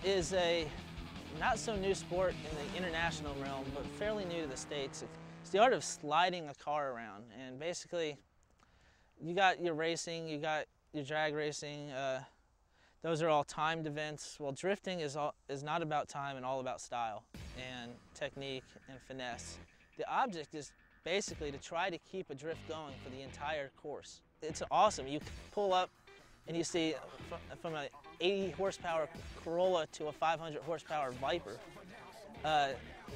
is a not so new sport in the international realm, but fairly new to the States. It's the art of sliding a car around, and basically you got your racing, you got your drag racing, those are all timed events. Well, drifting is not about time and all about style and technique and finesse. The object is basically to try to keep a drift going for the entire course. It's awesome. You pull up and you see from an 80 horsepower Corolla to a 500 horsepower Viper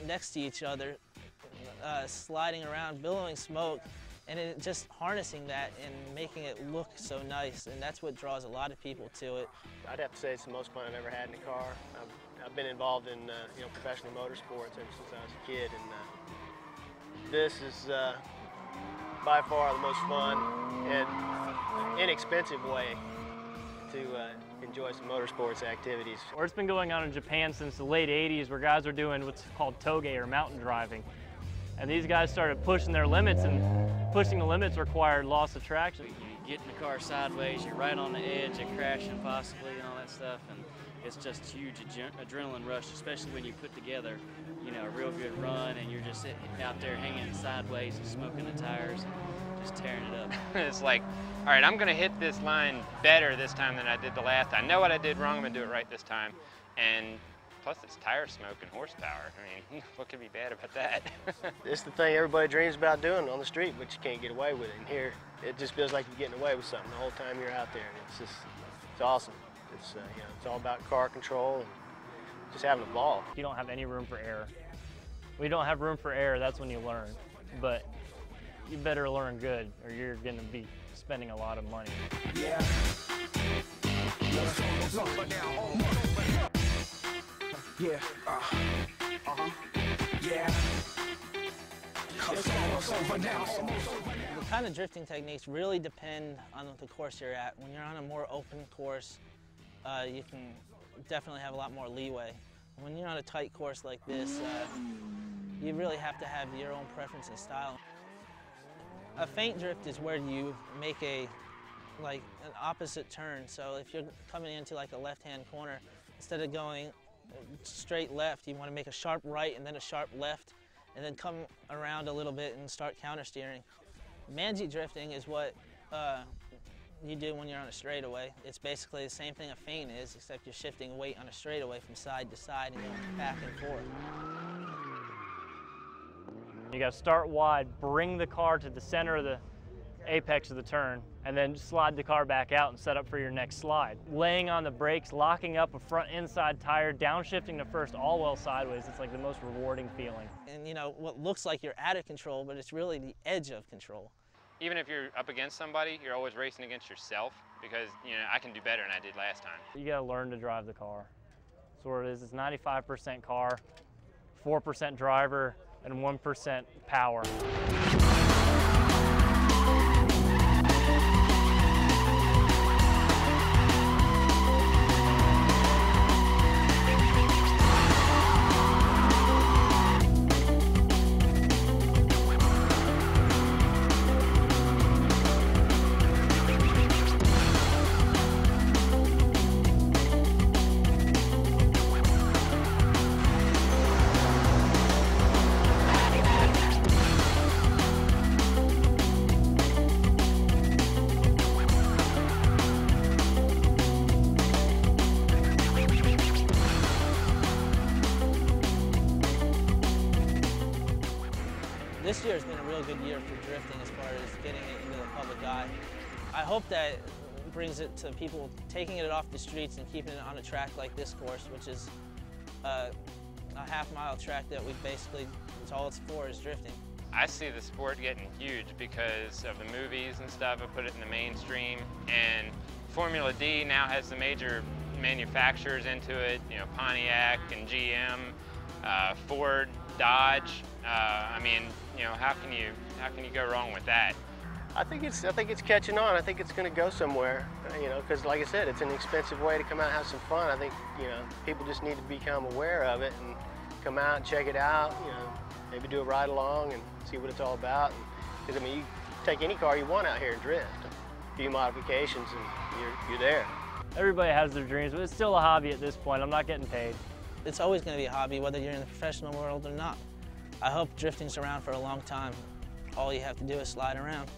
next to each other, sliding around, billowing smoke, and just harnessing that and making it look so nice, and that's what draws a lot of people to it. I'd have to say it's the most fun I've ever had in a car. I've been involved in professional motorsports ever since I was a kid, and this is by far the most fun and inexpensive way to enjoy some motorsports activities. Or it's been going on in Japan since the late 80s, where guys are doing what's called toge or mountain driving. And these guys started pushing their limits, and pushing the limits required loss of traction. You get in the car sideways, you're right on the edge of crashing possibly and all that stuff, and it's just a huge adrenaline rush, especially when you put together, a real good run and you're just sitting out there hanging sideways and smoking the tires and just tearing it up. It's like, all right, I'm gonna hit this line better this time than I did the last time. I know what I did wrong, I'm gonna do it right this time. And plus it's tire smoke and horsepower. I mean, what could be bad about that? It's the thing everybody dreams about doing on the street, but you can't get away with it. And here, it just feels like you're getting away with something the whole time you're out there. And it's awesome. It's it's all about car control and just having a ball. You don't have any room for error. When you don't have room for error, that's when you learn. But you better learn good, or you're gonna be spending a lot of money. Yeah. Yeah. Yeah. The kind of drifting techniques really depend on the course you're at. When you're on a more open course, you can definitely have a lot more leeway. When you're on a tight course like this, you really have to have your own preference and style. A feint drift is where you make an opposite turn. So if you're coming into like a left-hand corner, instead of going straight left, you want to make a sharp right and then a sharp left, and then come around a little bit and start counter-steering. Manji drifting is what you do when you're on a straightaway. It's basically the same thing a feint is, except you're shifting weight on a straightaway from side to side and going back and forth. You got to start wide, bring the car to the center of the apex of the turn, and then slide the car back out and set up for your next slide. Laying on the brakes, locking up a front inside tire, downshifting to first all-well sideways, it's like the most rewarding feeling. And what looks like you're out of control, but it's really the edge of control. Even if you're up against somebody, you're always racing against yourself, because I can do better than I did last time. You got to learn to drive the car. That's what it is. It's 95% car, 4% driver, and 1% power. This year has been a real good year for drifting as far as getting it into the public eye. I hope that brings it to people taking it off the streets and keeping it on a track like this course, which is a half-mile track that we basically, it's all it's for is drifting. I see the sport getting huge because of the movies and stuff. I put it in the mainstream, and Formula D now has the major manufacturers into it, Pontiac and GM, Ford, Dodge. I mean, how can you go wrong with that? I think it's catching on. I think it's going to go somewhere. Because like I said, it's an expensive way to come out and have some fun. I think people just need to become aware of it and come out and check it out. Maybe do a ride along and see what it's all about. Because you take any car you want out here and drift. A few modifications and you're there. Everybody has their dreams, but it's still a hobby at this point. I'm not getting paid. It's always going to be a hobby, whether you're in the professional world or not. I hope drifting's around for a long time. All you have to do is slide around.